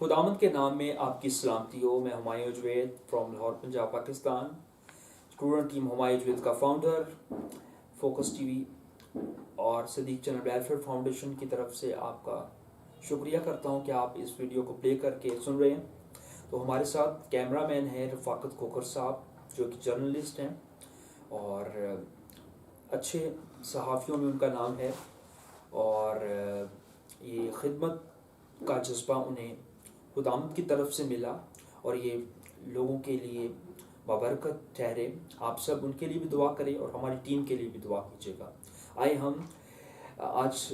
خداوند کے نام میں آپ کی سلامتی ہو۔ میں Humayun Javed from Lahore Punjab Pakistan, student team Humayun Javed کا فاؤنڈر، فوکس ٹی وی اور صدیق چینل ویلفیئر فاؤنڈیشن کی طرف سے آپ کا شکریہ کرتا ہوں کہ آپ اس ویڈیو کو پلے کر کے سن رہے ہیں۔ تو ہمارے ساتھ کیمرہ مین ہے رفاقت کھوکھر صاحب، جو کہ جرنلسٹ ہیں اور اچھے صحافیوں میں ان کا نام ہے، اور یہ خدمت کا جذبہ انہیں خداوند کی طرف سے ملا اور یہ لوگوں کے لیے بابرکت ٹھہرے۔ آپ سب ان کے لیے بھی دعا کریں اور ہماری ٹیم کے لیے بھی دعا کیجیے گا۔ آئے ہم آج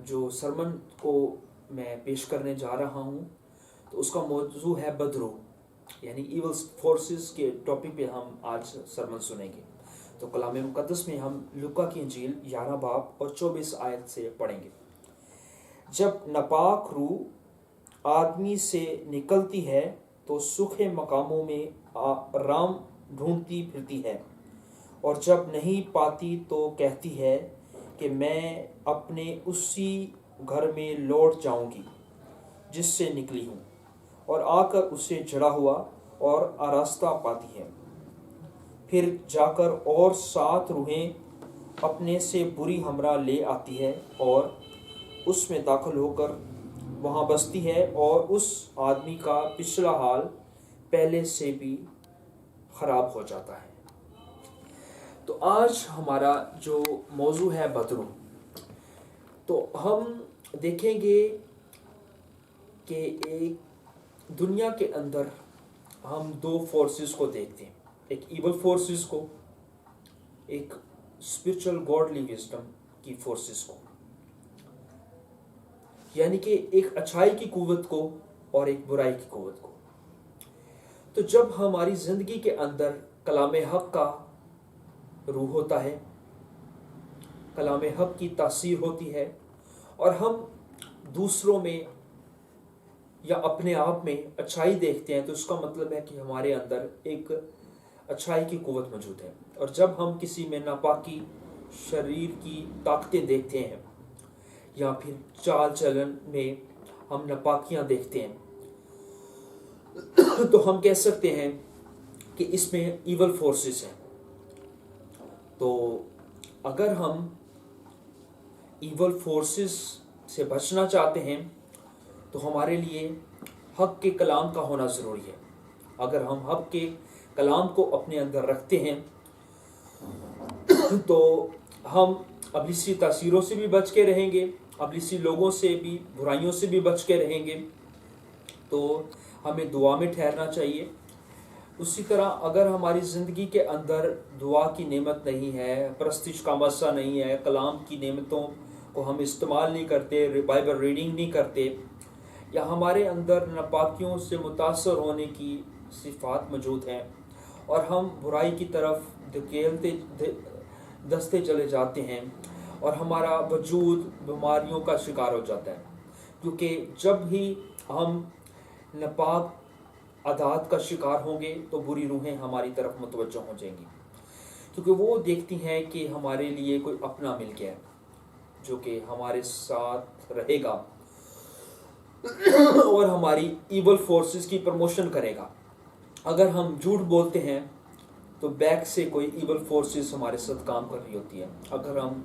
جو سرمن کو میں پیش کرنے جا رہا ہوں تو اس کا موضوع ہے بدرو، یعنی ایول فورسز کے ٹاپک پہ ہم آج سرمن سنیں گے۔ تو کلام مقدس میں ہم لوکا کی انجیل 11 باب اور 24 آیت سے پڑھیں گے۔ جب ناپاک روح آدمی سے نکلتی ہے تو سوکھے مقاموں میں آرام ڈھونڈتی پھرتی ہے، اور جب نہیں پاتی تو کہتی ہے کہ میں اپنے اسی گھر میں لوٹ جاؤں گی جس سے نکلی ہوں، اور آ کر اسے جڑا ہوا اور آراستہ پاتی ہے۔ پھر جا کر اور 7 روحیں اپنے سے بری ہمراہ لے آتی ہے اور اس میں داخل ہو کر وہاں بستی ہے، اور اس آدمی کا پچھلا حال پہلے سے بھی خراب ہو جاتا ہے۔ تو آج ہمارا جو موضوع ہے بدرو، تو ہم دیکھیں گے کہ ایک دنیا کے اندر ہم 2 فورسز کو دیکھتے ہیں، ایک ایول فورسز کو، ایک اسپرچل گاڈلی وزڈم کی فورسز کو، یعنی کہ ایک اچھائی کی قوت کو اور ایک برائی کی قوت کو۔ تو جب ہماری زندگی کے اندر کلام حق کا روح ہوتا ہے، کلام حق کی تاثیر ہوتی ہے، اور ہم دوسروں میں یا اپنے آپ میں اچھائی دیکھتے ہیں، تو اس کا مطلب ہے کہ ہمارے اندر ایک اچھائی کی قوت موجود ہے۔ اور جب ہم کسی میں ناپاکی، شریر کی طاقتیں دیکھتے ہیں، یا پھر چال چلن میں ہم ناپاکیاں دیکھتے ہیں، تو ہم کہہ سکتے ہیں کہ اس میں ایول فورسز ہیں۔ تو اگر ہم ایول فورسز سے بچنا چاہتے ہیں تو ہمارے لیے حق کے کلام کا ہونا ضروری ہے۔ اگر ہم حق کے کلام کو اپنے اندر رکھتے ہیں تو ہم ابلیسی تاثیروں سے بھی بچ کے رہیں گے، ابلیسی لوگوں سے بھی، برائیوں سے بھی بچ کے رہیں گے۔ تو ہمیں دعا میں ٹھہرنا چاہیے۔ اسی طرح اگر ہماری زندگی کے اندر دعا کی نعمت نہیں ہے، پرستش کا مسئلہ نہیں ہے، کلام کی نعمتوں کو ہم استعمال نہیں کرتے، بائبل ریڈنگ نہیں کرتے، یا ہمارے اندر ناپاکیوں سے متاثر ہونے کی صفات موجود ہیں، اور ہم برائی کی طرف دھستے چلے جاتے ہیں، اور ہمارا وجود بیماریوں کا شکار ہو جاتا ہے، کیونکہ جب ہی ہم ناپاک عادات کا شکار ہوں گے تو بری روحیں ہماری طرف متوجہ ہو جائیں گی، کیونکہ وہ دیکھتی ہیں کہ ہمارے لیے کوئی اپنا مل گیا ہے جو کہ ہمارے ساتھ رہے گا اور ہماری ایول فورسز کی پروموشن کرے گا۔ اگر ہم جھوٹ بولتے ہیں تو بیک سے کوئی ایول فورسز ہمارے ساتھ کام کر رہی ہوتی ہے۔ اگر ہم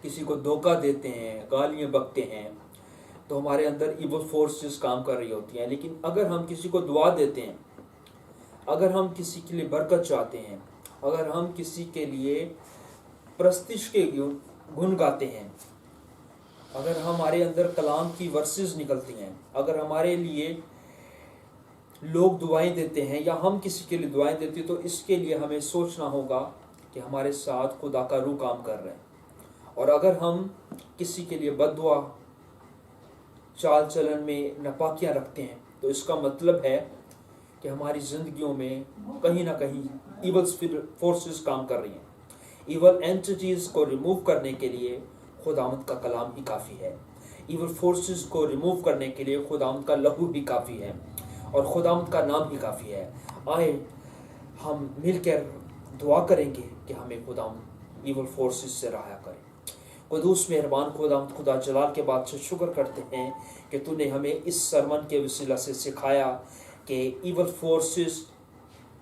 کسی کو دھوکہ دیتے ہیں، گالیاں بکتے ہیں، تو ہمارے اندر ایول فورسز کام کر رہی ہوتی ہیں۔ لیکن اگر ہم کسی کو دعا دیتے ہیں، اگر ہم کسی کے لیے برکت چاہتے ہیں، اگر ہم کسی کے لیے پرستش کے گن گاتے ہیں، اگر ہمارے اندر کلام کی ورسز نکلتی ہیں، اگر ہمارے لیے لوگ دعائیں دیتے ہیں یا ہم کسی کے لیے دعائیں دیتے ہیں، تو اس کے لیے ہمیں سوچنا ہوگا کہ ہمارے ساتھ خدا کا روح کام کر رہے ہیں۔ اور اگر ہم کسی کے لیے بد دعا، چال چلن میں ناپاکیاں رکھتے ہیں، تو اس کا مطلب ہے کہ ہماری زندگیوں میں کہیں نہ کہیں ایول فورسز کام کر رہی ہیں۔ ایول اینٹیٹیز کو ریموو کرنے کے لیے خداوند کا کلام ہی کافی ہے۔ ایول فورسز کو ریموو کرنے کے لیے خداوند کا لہو بھی کافی ہے، اور خداوند کا نام بھی کافی ہے۔ آئے ہم مل کر دعا کریں گے کہ ہمیں خداوند ایول فورسز سے رہا کرے۔ قدوس مہربان خدا جلال کے بعد سے شکر کرتے ہیں کہ تو نے ہمیں اس سرمن کے وسیلہ سے سکھایا کہ ایول فورسز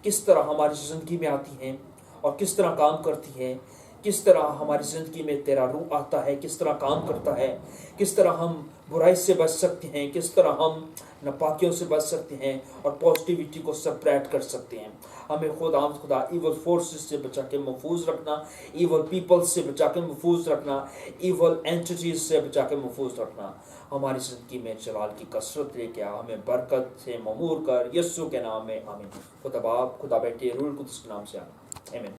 کس طرح ہماری زندگی میں آتی ہیں اور کس طرح کام کرتی ہیں، کس طرح ہماری زندگی میں تیرا روح آتا ہے، کس طرح کام کرتا ہے، کس طرح ہم برائی سے بچ سکتے ہیں، کس طرح ہم ناپاکیوں سے بچ سکتے ہیں اور پازیٹیوٹی کو سپریٹ کر سکتے ہیں۔ ہمیں خدا ایول فورسز سے بچا کے محفوظ رکھنا، ایول پیپل سے بچا کے محفوظ رکھنا، ایول اینٹیز سے بچا کے محفوظ رکھنا۔ ہماری زندگی میں جلال کی کثرت لے کے ہمیں برکت سے معمور کر، یسوع کے نام میں آمین۔ خدا باپ، خدا بیٹے، روح القدس کے نام سے آمین۔